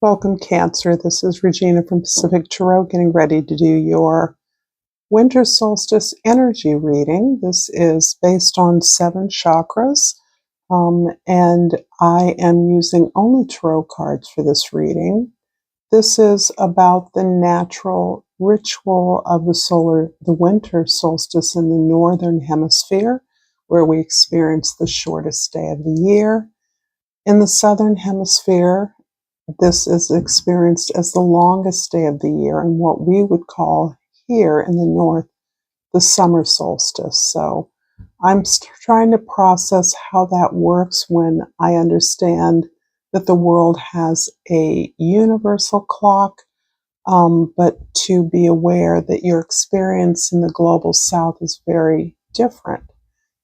Welcome, Cancer. This is Regina from Pacific Tarot, getting ready to do your winter solstice energy reading. This is based on 7 chakras, and I am using only tarot cards for this reading. This is about the natural ritual of the winter solstice in the northern hemisphere, where we experience the shortest day of the year. In the southern hemisphere, this is experienced as the longest day of the year and what we would call here in the north the summer solstice. So I'm trying to process how that works when I understand that the world has a universal clock, but to be aware that your experience in the global south is very different,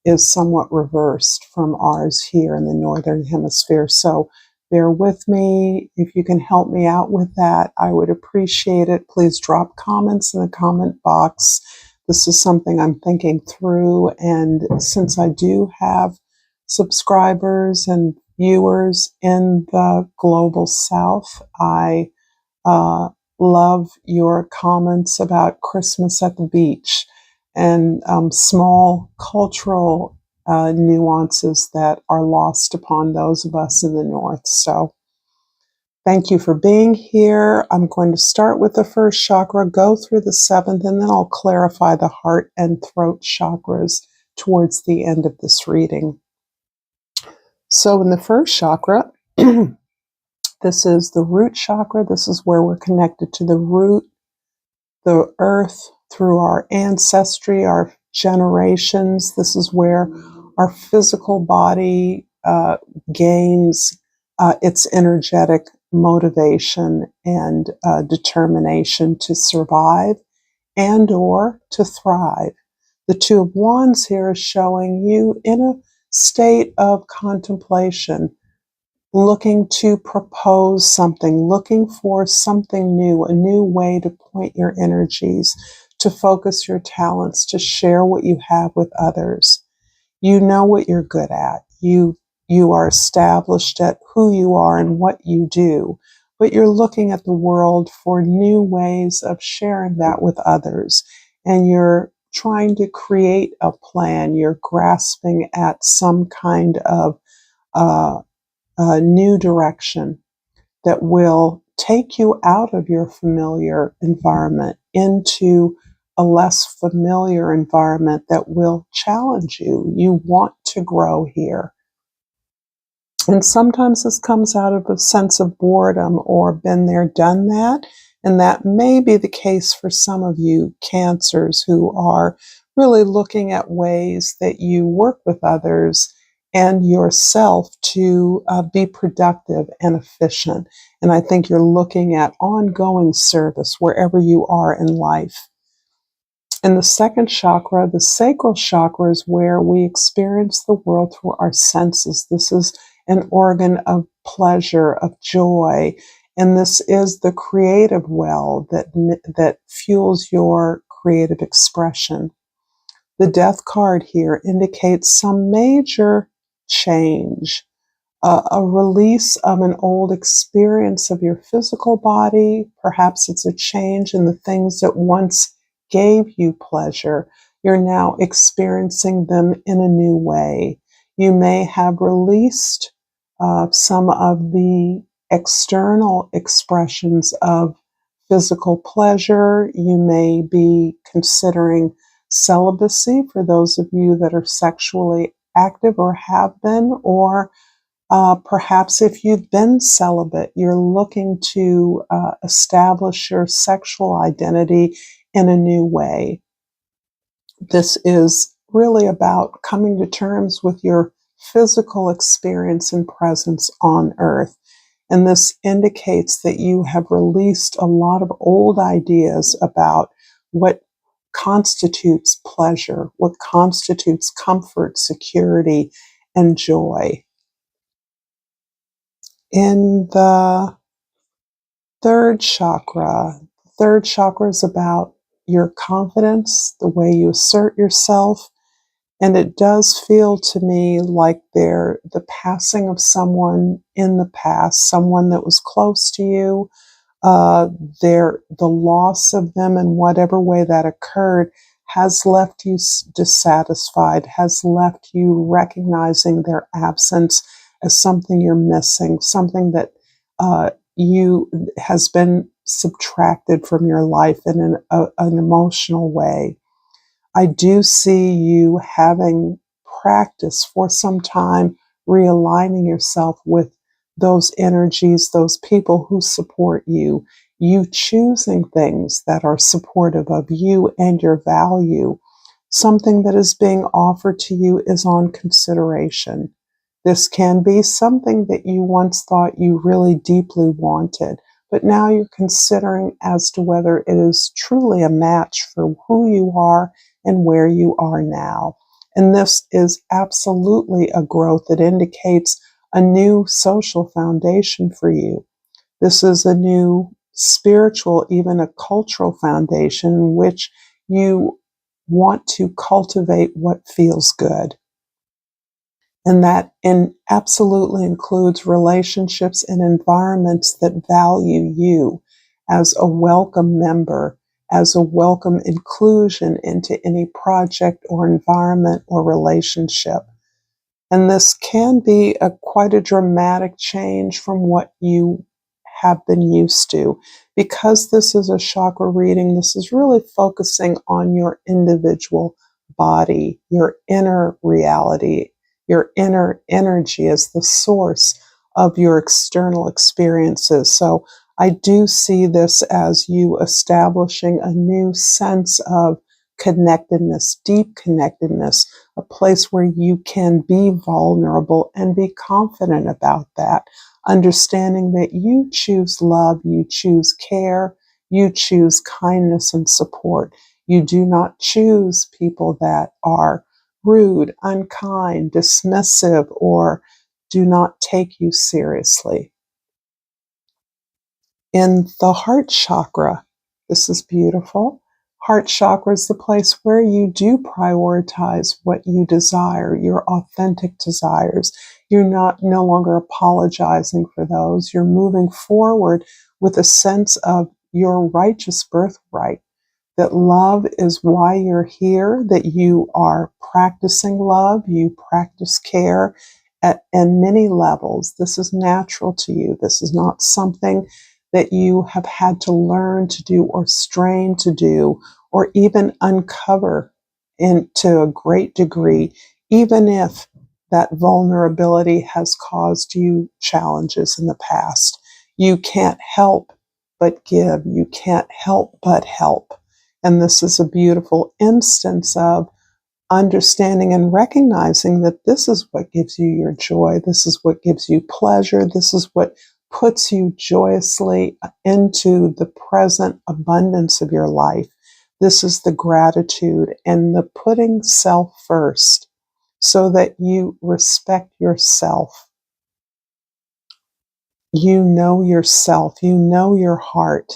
is somewhat reversed from ours here in the northern hemisphere. So bear with me. If you can help me out with that, I would appreciate it. Please drop comments in the comment box. This is something I'm thinking through, and since I do have subscribers and viewers in the global south, I love your comments about Christmas at the beach and small cultural nuances that are lost upon those of us in the north. So thank you for being here. I'm going to start with the first chakra, go through the 7th, and then I'll clarify the heart and throat chakras towards the end of this reading. So in the first chakra, this is the root chakra. This is where we're connected to the root, the earth, through our ancestry, our generations. This is where our physical body gains its energetic motivation and determination to survive and or to thrive. The Two of Wands here is showing you in a state of contemplation, looking to propose something, looking for something new, a new way to point your energies, to focus your talents, to share what you have with others. You know what you're good at. You are established at who you are and what you do, but you're looking at the world for new ways of sharing that with others. And you're trying to create a plan. You're grasping at some kind of a new direction that will take you out of your familiar environment into a less familiar environment that will challenge you. You want to grow here. And sometimes this comes out of a sense of boredom or been there, done that. And that may be the case for some of you Cancers who are really looking at ways that you work with others and yourself to be productive and efficient. And I think you're looking at ongoing service wherever you are in life. In the second chakra, the sacral chakra, is where we experience the world through our senses. This is an organ of pleasure, of joy, and this is the creative well that fuels your creative expression. The Death card here indicates some major change, a release of an old experience of your physical body. Perhaps it's a change in the things that once gave you pleasure. You're now experiencing them in a new way. You may have released some of the external expressions of physical pleasure. You may be considering celibacy for those of you that are sexually active or have been, or perhaps if you've been celibate, you're looking to establish your sexual identity in a new way. This is really about coming to terms with your physical experience and presence on earth. And this indicates that you have released a lot of old ideas about what constitutes pleasure, what constitutes comfort, security, and joy. In the third chakra is about your confidence, the way you assert yourself, And it does feel to me like the passing of someone in the past, someone that was close to you, uh, the loss of them in whatever way that occurred has left you dissatisfied, has left you recognizing their absence as something you're missing, something that you has been subtracted from your life in an emotional way. I do see you having practice for some time realigning yourself with those energies, those people who support you, you choosing things that are supportive of you and your value. Something that is being offered to you is on consideration. This can be something that you once thought you really deeply wanted, but now you're considering as to whether it is truly a match for who you are and where you are now. And this is absolutely a growth that indicates a new social foundation for you. This is a new spiritual, even a cultural foundation in which you want to cultivate what feels good. And that absolutely includes relationships and environments that value you as a welcome member, as a welcome inclusion into any project or environment or relationship. And this can be quite a dramatic change from what you have been used to. Because this is a chakra reading, this is really focusing on your individual body, your inner reality, your inner energy as the source of your external experiences. So I do see this as you establishing a new sense of connectedness, deep connectedness, a place where you can be vulnerable and be confident about that, understanding that you choose love, you choose care, you choose kindness and support. You do not choose people that are rude, unkind, dismissive, or do not take you seriously. In the heart chakra, this is beautiful. Heart chakra is the place where you do prioritize what you desire, your authentic desires. You're not no longer apologizing for those. You're moving forward with a sense of your righteous birthright, that love is why you're here, that you are practicing love, you practice care at many levels. This is natural to you. This is not something that you have had to learn to do or strain to do or even uncover to a great degree, even if that vulnerability has caused you challenges in the past. You can't help but give. You can't help but help. And this is a beautiful instance of understanding and recognizing that this is what gives you your joy. This is what gives you pleasure. This is what puts you joyously into the present abundance of your life. This is the gratitude and the putting self first so that you respect yourself. You know yourself. You know your heart.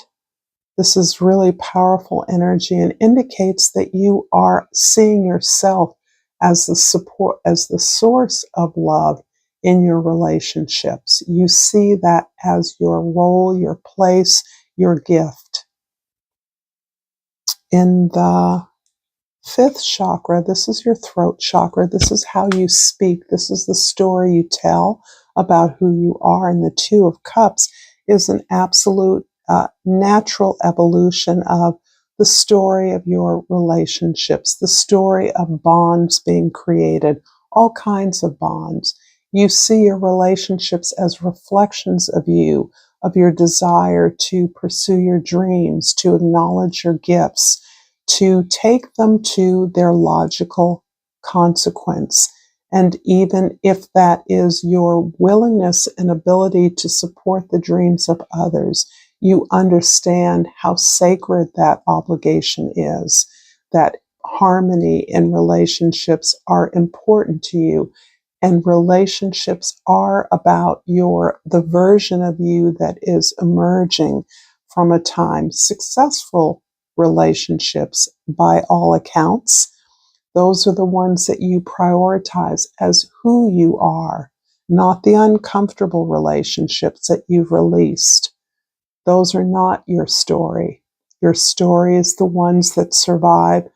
This is really powerful energy and indicates that you are seeing yourself as the support, as the source of love in your relationships. You see that as your role, your place, your gift. In the fifth chakra, this is your throat chakra. This is how you speak. This is the story you tell about who you are. And the Two of Cups is an absolute natural evolution of the story of your relationships, the story of bonds being created, all kinds of bonds. You see your relationships as reflections of you, of your desire to pursue your dreams, to acknowledge your gifts, to take them to their logical consequence. And even if that is your willingness and ability to support the dreams of others, you understand how sacred that obligation is, that harmony in relationships are important to you. And relationships are about the version of you that is emerging from a time, successful relationships by all accounts. Those are the ones that you prioritize as who you are, not the uncomfortable relationships that you've released. Those are not your story. Your story is the ones that survive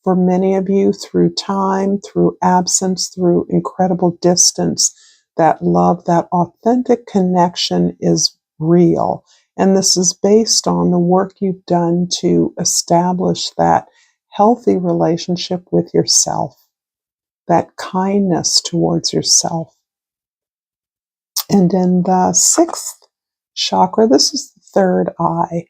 for many of you through time, through absence, through incredible distance. That love, that authentic connection is real. And this is based on the work you've done to establish that healthy relationship with yourself, that kindness towards yourself. And in the sixth chakra, this is the third eye.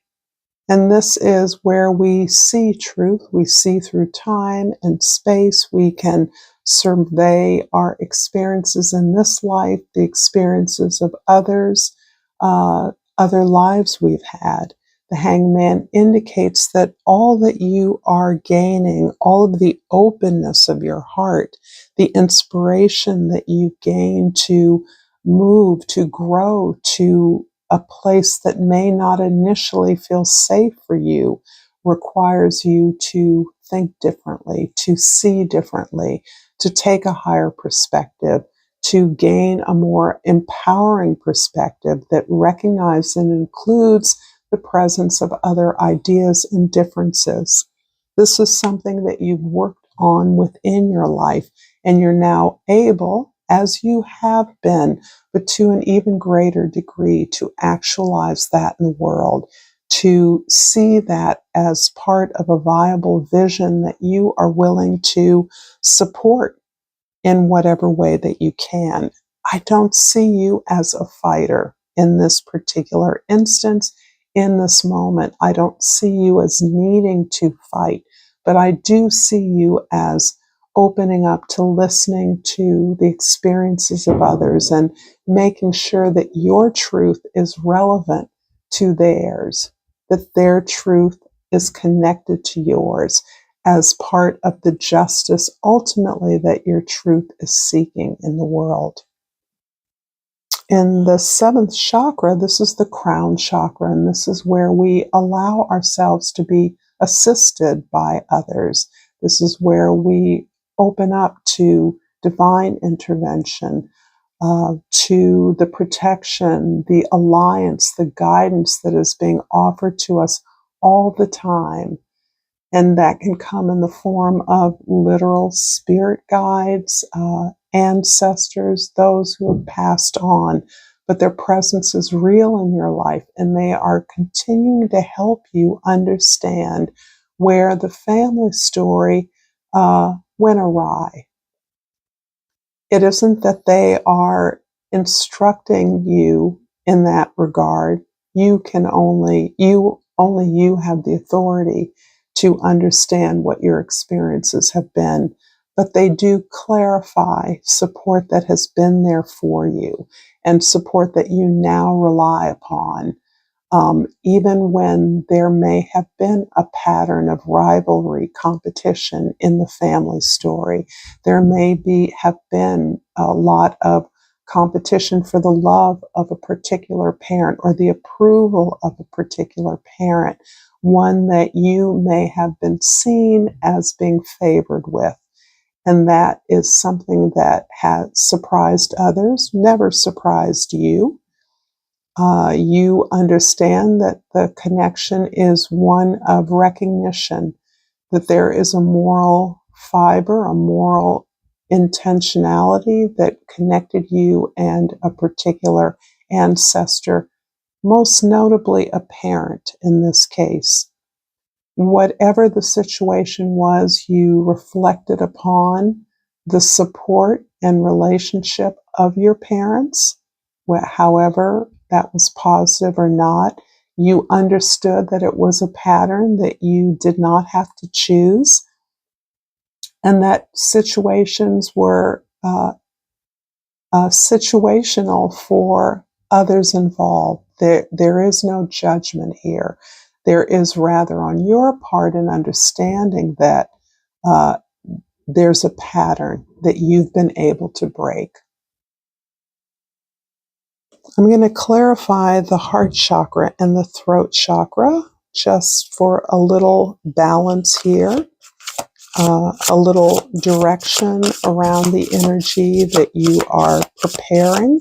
And this is where we see truth. We see through time and space. We can survey our experiences in this life, the experiences of others, other lives we've had. The hangman indicates that all that you are gaining, all of the openness of your heart, the inspiration that you gain to move, to grow, to a place that may not initially feel safe for you, requires you to think differently, to see differently, to take a higher perspective, to gain a more empowering perspective that recognizes and includes the presence of other ideas and differences. This is something that you've worked on within your life, and you're now able, as you have been, but to an even greater degree, to actualize that in the world, to see that as part of a viable vision that you are willing to support in whatever way that you can. I don't see you as a fighter in this particular instance, in this moment. I don't see you as needing to fight, but I do see you as opening up to listening to the experiences of others and making sure that your truth is relevant to theirs, that their truth is connected to yours as part of the justice ultimately that your truth is seeking in the world. In the seventh chakra, this is the crown chakra, and this is where we allow ourselves to be assisted by others. This is where we open up to divine intervention, to the protection, the alliance, the guidance that is being offered to us all the time. And that can come in the form of literal spirit guides, ancestors, those who have passed on, but their presence is real in your life, and they are continuing to help you understand where the family story went awry. It isn't that they are instructing you in that regard. You have the authority to understand what your experiences have been, but they do clarify support that has been there for you and support that you now rely upon. Even when there may have been a pattern of rivalry, competition in the family story, there may have been a lot of competition for the love of a particular parent or the approval of a particular parent, one that you may have been seen as being favored with. And that is something that has surprised others, never surprised you. You understand that the connection is one of recognition, that there is a moral fiber, a moral intentionality that connected you and a particular ancestor, most notably a parent in this case. Whatever the situation was, you reflected upon the support and relationship of your parents, however that was positive or not. You understood that it was a pattern that you did not have to choose, and that situations were situational for others involved. There is no judgment here. There is rather on your part an understanding that there's a pattern that you've been able to break. I'm going to clarify the heart chakra and the throat chakra just for a little balance here. a little direction around the energy that you are preparing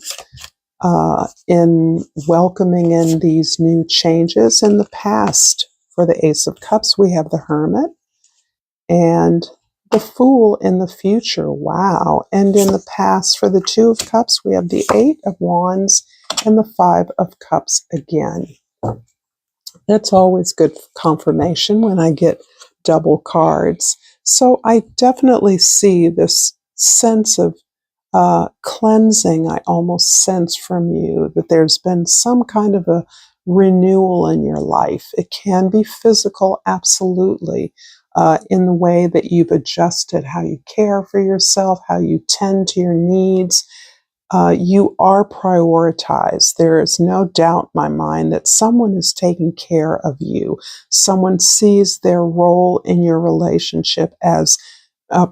in welcoming in these new changes. In the past, for the Ace of Cups, we have the Hermit and the Fool in the future. Wow. And in the past, for the Two of Cups, we have the Eight of Wands and the Five of Cups again. That's always good confirmation when I get double cards. So I definitely see this sense of cleansing. I almost sense from you that there's been some kind of a renewal in your life. It can be physical, absolutely, in the way that you've adjusted how you care for yourself, how you tend to your needs. You are prioritized. There is no doubt in my mind that someone is taking care of you. Someone sees their role in your relationship as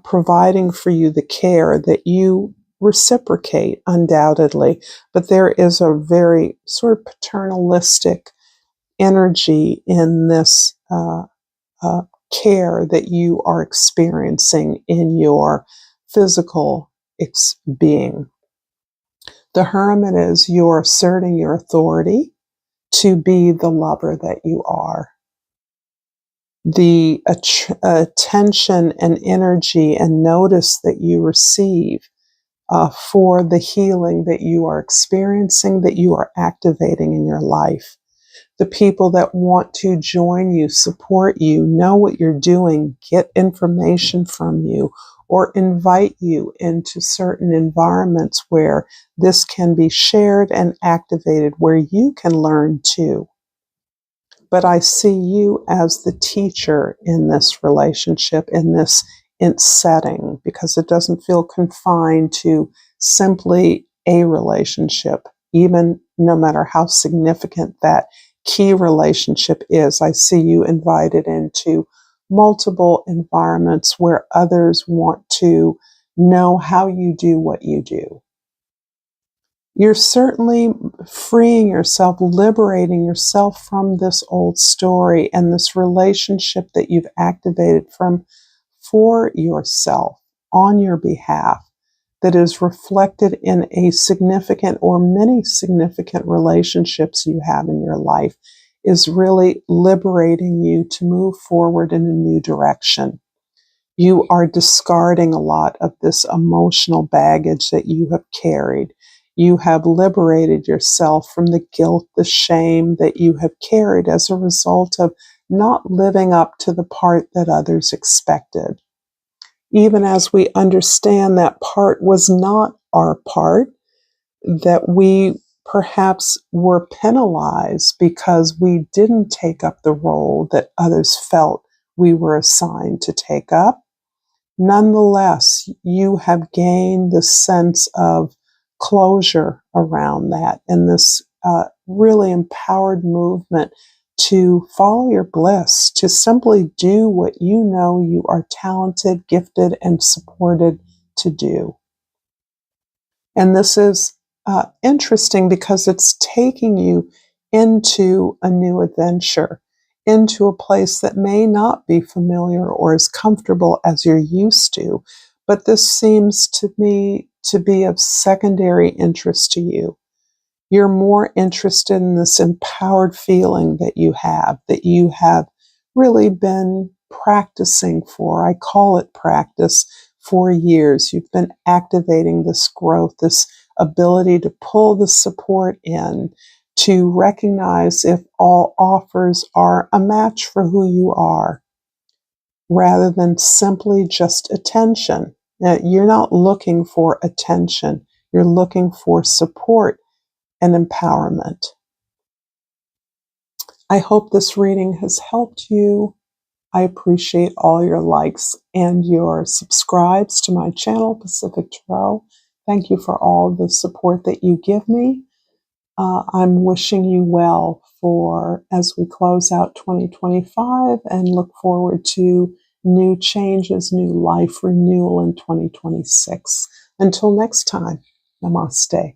providing for you the care that you reciprocate, undoubtedly. But there is a very sort of paternalistic energy in this care that you are experiencing in your physical being. The Hermit is you're asserting your authority to be the lover that you are. The attention and energy and notice that you receive for the healing that you are experiencing, that you are activating in your life. The people that want to join you, support you, know what you're doing, get information from you, or invite you into certain environments where this can be shared and activated, where you can learn too. But I see you as the teacher in this relationship, in this setting, because it doesn't feel confined to simply a relationship, even no matter how significant that key relationship is. I see you invited into multiple environments where others want to know how you do what you do. You're certainly freeing yourself, liberating yourself from this old story and this relationship that you've activated from for yourself on your behalf that is reflected in a significant or many significant relationships you have in your life is really liberating you to move forward in a new direction. You are discarding a lot of this emotional baggage that you have carried. You have liberated yourself from the guilt, the shame that you have carried as a result of not living up to the part that others expected. Even as we understand that part was not our part, that we perhaps were penalized because we didn't take up the role that others felt we were assigned to take up. Nonetheless, you have gained the sense of closure around that and this really empowered movement to follow your bliss, to simply do what you know you are talented, gifted, and supported to do. And this is interesting because it's taking you into a new adventure, into a place that may not be familiar or as comfortable as you're used to. But this seems to me to be of secondary interest to you. You're more interested in this empowered feeling that you have really been practicing for. I call it practice for years. You've been activating this growth, this ability to pull the support in, to recognize if all offers are a match for who you are, rather than simply just attention. Now, you're not looking for attention. You're looking for support and empowerment. I hope this reading has helped you. I appreciate all your likes and your subscribes to my channel, Pacific Tarot. Thank you for all the support that you give me. I'm wishing you well for as we close out 2025 and look forward to new changes, new life renewal in 2026. Until next time, namaste.